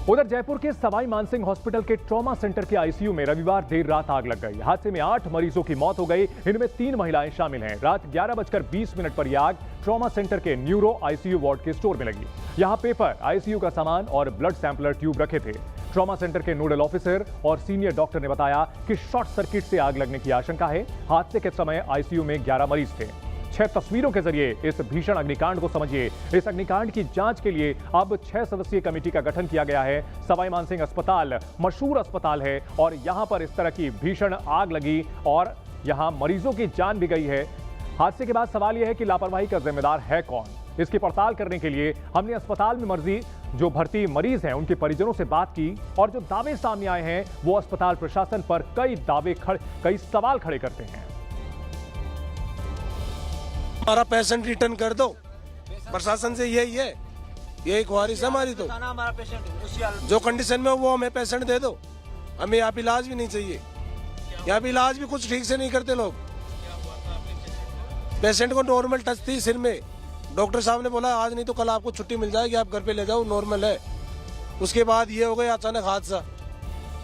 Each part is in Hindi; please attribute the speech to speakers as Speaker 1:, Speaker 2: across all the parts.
Speaker 1: उधर जयपुर के सवाई मानसिंह हॉस्पिटल के ट्रॉमा सेंटर के आईसीयू में रविवार देर रात आग लग गई। हादसे में 8 मरीजों की मौत हो गई। इनमें 3 महिलाएं शामिल हैं। रात 11:20 पर यह आग ट्रॉमा सेंटर के न्यूरो आईसीयू वार्ड के स्टोर में लगी। यहां पेपर, आईसीयू का सामान और ब्लड सैंपलर ट्यूब रखे थे। ट्रॉमा सेंटर के नोडल ऑफिसर और सीनियर डॉक्टर ने बताया कि शॉर्ट सर्किट से आग लगने की आशंका है। हादसे के समय आईसीयू में 11 मरीज थे। 6 तस्वीरों के जरिए इस भीषण अग्निकांड को समझिए। इस अग्निकांड की जांच के लिए अब 6 सदस्यीय कमेटी का गठन किया गया है। सवाई मानसिंह अस्पताल मशहूर अस्पताल है और यहां पर इस तरह की भीषण आग लगी और यहां मरीजों की जान भी गई है। हादसे के बाद सवाल यह है कि लापरवाही का जिम्मेदार है कौन। इसकी पड़ताल करने के लिए हमने अस्पताल में जो भर्ती मरीज हैं उनके परिजनों से बात की और जो दावे सामने आए हैं वो अस्पताल प्रशासन पर कई सवाल खड़े करते हैं।
Speaker 2: हमारा पेशेंट रिटर्न कर दो, प्रशासन से यही है, यही ख्वाहिश है हमारी। तो जो कंडीशन में वो हमें पेशेंट दे दो। हमें यहाँ पे इलाज भी नहीं चाहिए, यहाँ पे इलाज भी कुछ ठीक से नहीं करते लोग। पेशेंट को नॉर्मल टच थी सिर में, डॉक्टर साहब ने बोला आज नहीं तो कल आपको छुट्टी मिल जाएगी, आप घर पे ले जाओ, नॉर्मल है। उसके बाद ये हो गया अचानक हादसा।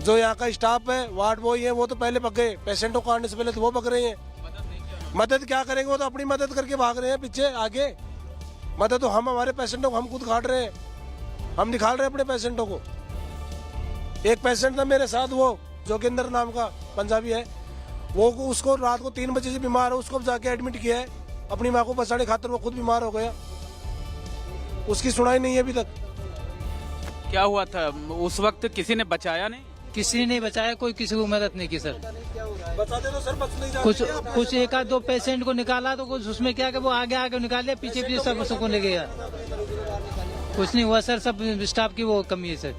Speaker 2: जो यहाँ का स्टाफ है, वार्ड बॉय है, वो तो पहले पक गए, पेशेंटों को आने से पहले तो वो पक रहे हैं। मदद क्या करेंगे, वो तो अपनी मदद करके भाग रहे हैं पीछे आगे। मदद तो हम हमारे पेशेंटों को हम खुद काट रहे हैं, हम निकाल रहे हैं अपने पेशेंटों को। एक पेशेंट था मेरे साथ, वो जोगिंदर नाम का पंजाबी है, वो उसको रात को 3 बजे से बीमार है, उसको जाके एडमिट किया है अपनी माँ को बचाने खातिर। वो खुद बीमार हो गया, उसकी सुनाई नहीं है अभी तक।
Speaker 3: क्या हुआ था उस वक्त? किसी ने बचाया नहीं?
Speaker 4: किसी ने नहीं बचाया, कोई किसी को मदद नहीं की सर।
Speaker 2: बचाते तो सर बच नहीं जाते।
Speaker 4: कुछ 1-2 पेशेंट को निकाला तो कुछ उसमें क्या कि वो आगे आगे निकाल लिया, पीछे सब सबको ले गया। कुछ नहीं हुआ सर, सब स्टाफ की वो कमी है सर।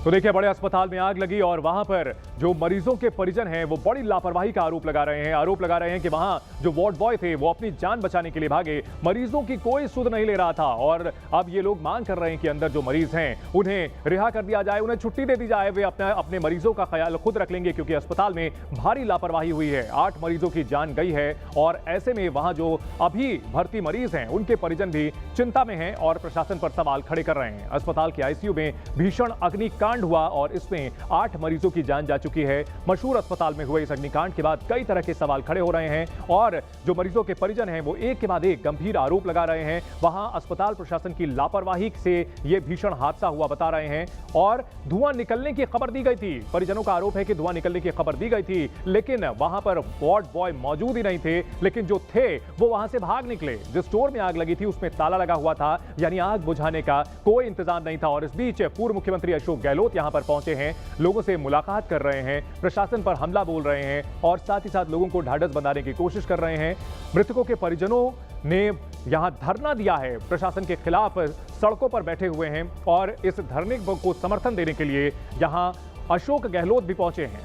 Speaker 1: तो देखिए, बड़े अस्पताल में आग लगी और वहां पर जो मरीजों के परिजन हैं वो बड़ी लापरवाही का आरोप लगा रहे हैं कि वहां जो वार्ड बॉय थे वो अपनी जान बचाने के लिए भागे, मरीजों की कोई सुध नहीं ले रहा था। और अब ये लोग मांग कर रहे हैं कि अंदर जो मरीज हैं उन्हें रिहा कर दिया जाए, उन्हें छुट्टी दे दी जाए। वे अपने मरीजों का ख्याल खुद रख लेंगे क्योंकि अस्पताल में भारी लापरवाही हुई है। 8 मरीजों की जान गई है और ऐसे में वहां जो अभी भर्ती मरीज हैं उनके परिजन भी चिंता में हैं और प्रशासन पर सवाल खड़े कर रहे हैं। अस्पताल के आईसीयू में भीषण अग्निकांड हुआ और इसमें 8 मरीजों की जान जा चुकी है। मशहूर अस्पताल में हुए इस अग्निकांड के बाद कई तरह के सवाल खड़े हो रहे हैं और जो मरीजों के परिजन हैं वो एक के बाद एक गंभीर आरोप लगा रहे हैं। वहां अस्पताल प्रशासन की लापरवाही से यह भीषण हादसा हुआ बता रहे हैं और धुआं निकलने की खबर दी गई थी। परिजनों का आरोप है कि धुआं निकलने की खबर दी गई थी लेकिन वहां पर वार्ड बॉय मौजूद ही नहीं थे, लेकिन जो थे वो वहां से भाग निकले। जिस स्टोर में आग लगी थी उसमें ताला लगा हुआ था, यानी आग बुझाने का कोई इंतजाम नहीं था। और इस बीच पूर्व मुख्यमंत्री अशोक गहलोत यहां पर पहुंचे हैं, लोगों से मुलाकात कर रहे हैं, प्रशासन पर हमला बोल रहे हैं और साथ ही साथ लोगों को ढाढ़स बंधाने की कोशिश कर रहे हैं। मृतकों के परिजनों ने यहां धरना दिया है, प्रशासन के खिलाफ सड़कों पर बैठे हुए हैं और इस धरने को समर्थन देने के लिए यहां अशोक गहलोत भी पहुंचे हैं।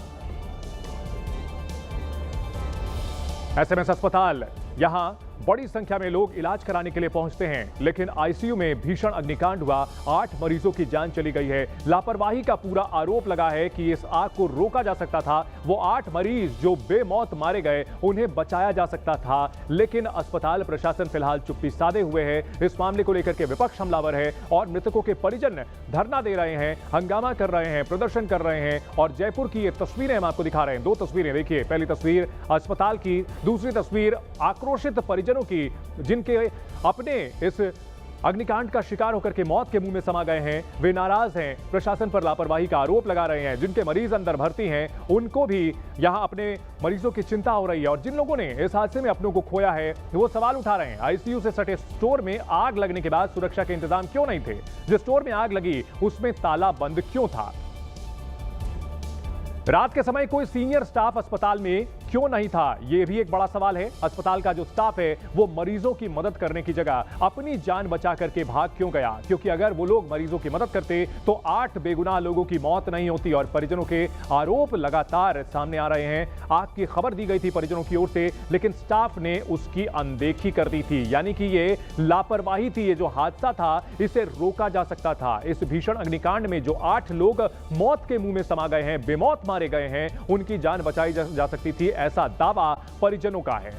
Speaker 1: एसएमएस अस्पताल, यहां बड़ी संख्या में लोग इलाज कराने के लिए पहुंचते हैं, लेकिन आईसीयू में भीषण अग्निकांड हुआ, 8 मरीजों की जान चली गई है। लापरवाही का पूरा आरोप लगा है कि इस आग को रोका जा सकता था। वो 8 मरीज जो बेमौत मारे गए उन्हें बचाया जा सकता था, लेकिन अस्पताल प्रशासन फिलहाल चुप्पी साधे हुए है। इस मामले को लेकर के विपक्ष हमलावर है और मृतकों के परिजन धरना दे रहे हैं, हंगामा कर रहे हैं, प्रदर्शन कर रहे हैं। और जयपुर की ये तस्वीरें हम आपको दिखा रहे हैं, 2 तस्वीरें देखिए। पहली तस्वीर अस्पताल की, दूसरी तस्वीर आक्रोशित परिजनों की जिनके अपने इस अग्निकांड का शिकार होकर के मौत के मुंह में समा गए हैं। वे नाराज हैं, प्रशासन पर लापरवाही का आरोप लगा रहे हैं। जिनके मरीज अंदर भर्ती हैं उनको भी यहां अपने मरीजों की चिंता हो रही है और जिन लोगों ने इस हादसे में अपनों को खोया है वो सवाल उठा रहे हैं। आईसीयू से सटे स्टोर में आग लगने के बाद सुरक्षा के इंतजाम क्यों नहीं थे? जिस स्टोर में आग लगी उसमें ताला बंद क्यों था? रात के समय कोई सीनियर स्टाफ अस्पताल में क्यों नहीं था, यह भी एक बड़ा सवाल है। अस्पताल का जो स्टाफ है वो मरीजों की मदद करने की जगह अपनी जान बचा करके भाग क्यों गया? क्योंकि अगर वो लोग मरीजों की मदद करते तो 8 बेगुनाह लोगों की मौत नहीं होती। और परिजनों के आरोप लगातार सामने आ रहे हैं। आग की खबर दी गई थी परिजनों की ओर से, लेकिन स्टाफ ने उसकी अनदेखी कर दी थी, यानी कि ये लापरवाही थी। ये जो हादसा था इसे रोका जा सकता था। इस भीषण अग्निकांड में जो 8 लोग मौत के मुंह में समा गए हैं, बेमौत मारे गए हैं, उनकी जान बचाई जा सकती थी, ऐसा दावा परिजनों का है।